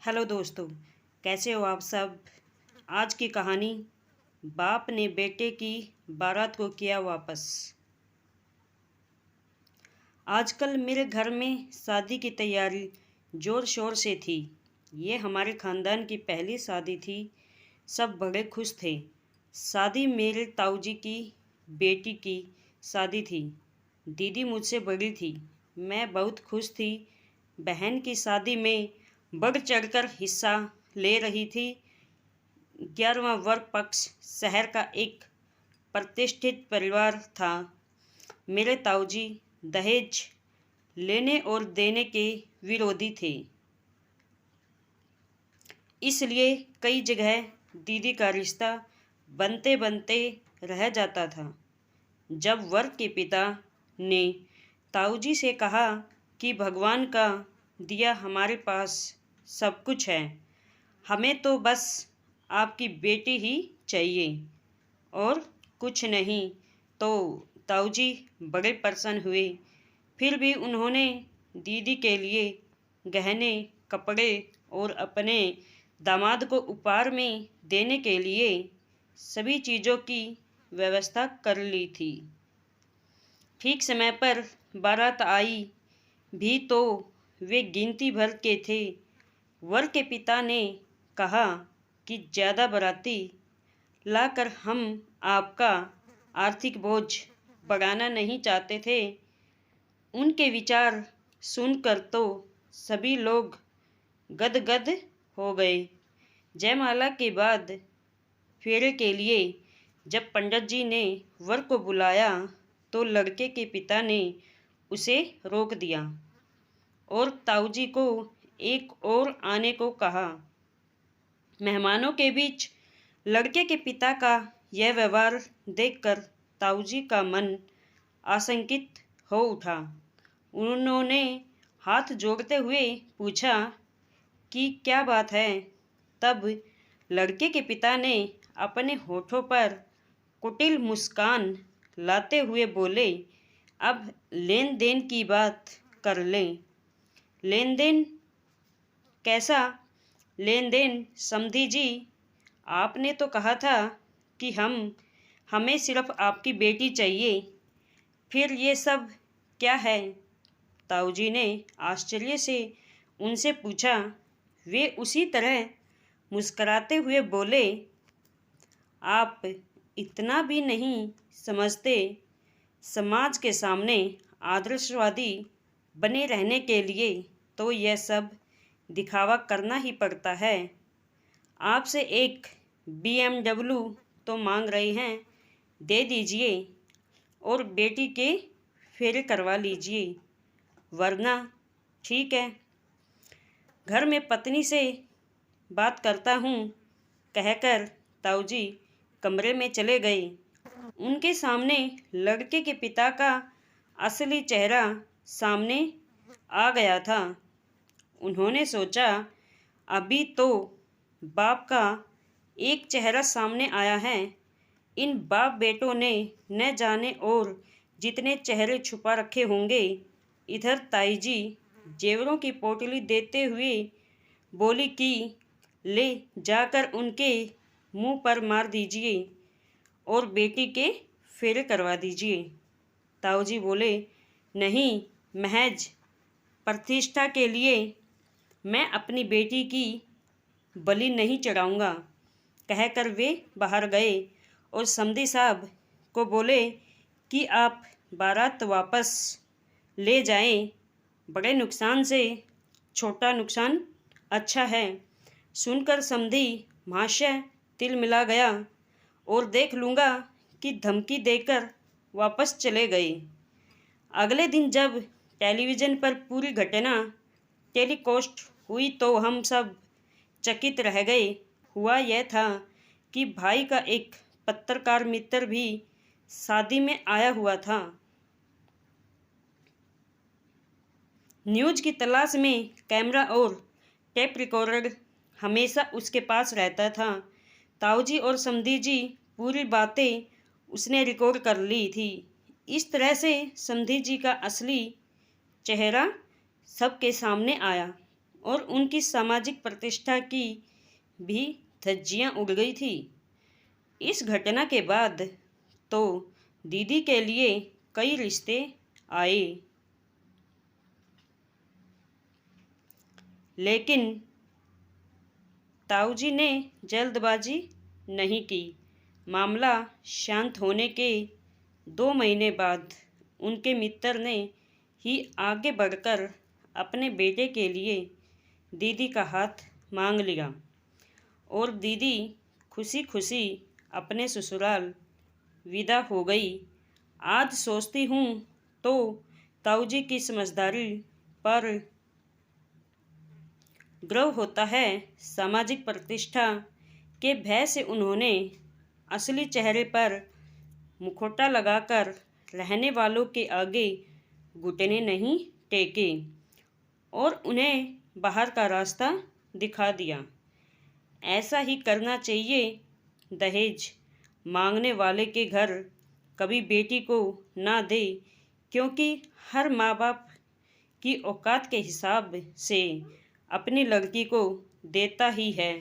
Hello दोस्तों, कैसे हो आप सब। आज की कहानी, बाप ने बेटे की बारात को किया वापस। आजकल मेरे घर में शादी की तैयारी ज़ोर शोर से थी। ये हमारे ख़ानदान की पहली शादी थी। सब बड़े खुश थे। शादी मेरे ताऊजी की बेटी की शादी थी। दीदी मुझसे बड़ी थी। मैं बहुत खुश थी। बहन की शादी में बढ़ चढ़कर हिस्सा ले रही थी। 11वां वर पक्ष शहर का एक प्रतिष्ठित परिवार था। मेरे ताऊजी दहेज लेने और देने के विरोधी थे, इसलिए कई जगह दीदी का रिश्ता बनते बनते रह जाता था। जब वर के पिता ने ताऊजी से कहा कि भगवान का दिया हमारे पास सब कुछ है, हमें तो बस आपकी बेटी ही चाहिए और कुछ नहीं, तो ताऊजी बड़े प्रसन्न हुए। फिर भी उन्होंने दीदी के लिए गहने, कपड़े और अपने दामाद को उपहार में देने के लिए सभी चीज़ों की व्यवस्था कर ली थी। ठीक समय पर बारात आई भी तो वे गिनती भर के थे। वर के पिता ने कहा कि ज़्यादा बाराती लाकर हम आपका आर्थिक बोझ बढ़ाना नहीं चाहते थे। उनके विचार सुनकर तो सभी लोग गदगद हो गए। जयमाला के बाद फेरे के लिए जब पंडित जी ने वर को बुलाया तो लड़के के पिता ने उसे रोक दिया और ताऊजी को एक और आने को कहा। मेहमानों के बीच लड़के के पिता का यह व्यवहार देखकर ताऊजी का मन आशंकित हो उठा। उन्होंने हाथ जोड़ते हुए पूछा कि क्या बात है। तब लड़के के पिता ने अपने होठों पर कुटिल मुस्कान लाते हुए बोले, अब लेन देन की बात कर लें। लेन देन? कैसा लेन देन समधी जी? आपने तो कहा था कि हमें सिर्फ आपकी बेटी चाहिए, फिर ये सब क्या है? ताऊजी ने आश्चर्य से उनसे पूछा। वे उसी तरह मुस्कराते हुए बोले, आप इतना भी नहीं समझते। समाज के सामने आदर्शवादी बने रहने के लिए तो यह सब दिखावा करना ही पड़ता है। आपसे एक BMW तो मांग रहे हैं, दे दीजिए और बेटी के फेरे करवा लीजिए, वरना ठीक है, घर में पत्नी से बात करता हूँ, कहकर ताऊजी कमरे में चले गए। उनके सामने लड़के के पिता का असली चेहरा सामने आ गया था। उन्होंने सोचा, अभी तो बाप का एक चेहरा सामने आया है। इन बाप बेटों ने न जाने और जितने चेहरे छुपा रखे होंगे। इधर ताई जी जेवरों की पोटली देते हुए बोली कि ले जाकर उनके मुंह पर मार दीजिए और बेटी के फेरे करवा दीजिए। ताऊजी बोले, नहीं, महज प्रतिष्ठा के लिए मैं अपनी बेटी की बलि नहीं चढ़ाऊँगा, कहकर वे बाहर गए और समधी साहब को बोले कि आप बारात वापस ले जाएं। बड़े नुकसान से छोटा नुकसान अच्छा है। सुनकर समधी महाशय तिल मिला गया और देख लूँगा कि धमकी देकर वापस चले गए। अगले दिन जब टेलीविज़न पर पूरी घटना टेलीकास्ट हुई तो हम सब चकित रह गए। हुआ यह था कि भाई का एक पत्रकार मित्र भी शादी में आया हुआ था। न्यूज़ की तलाश में कैमरा और टेप रिकॉर्डर हमेशा उसके पास रहता था। ताऊजी और समधी जी पूरी बातें उसने रिकॉर्ड कर ली थी। इस तरह से समधी जी का असली चेहरा सबके सामने आया। और उनकी सामाजिक प्रतिष्ठा की भी धज्जियां उड़ गई थी। इस घटना के बाद तो दीदी के लिए कई रिश्ते आए, लेकिन ताऊजी ने जल्दबाजी नहीं की। मामला शांत होने के 2 महीने बाद उनके मित्र ने ही आगे बढ़कर अपने बेटे के लिए दीदी का हाथ मांग लिया और दीदी खुशी खुशी अपने ससुराल विदा हो गई। आज सोचती हूँ तो ताऊजी की समझदारी पर गर्व होता है। सामाजिक प्रतिष्ठा के भय से उन्होंने असली चेहरे पर मुखौटा लगाकर रहने वालों के आगे घुटने नहीं टेके और उन्हें बाहर का रास्ता दिखा दिया। ऐसा ही करना चाहिए। दहेज मांगने वाले के घर कभी बेटी को ना दे, क्योंकि हर माँ बाप की औकात के हिसाब से अपनी लड़की को देता ही है।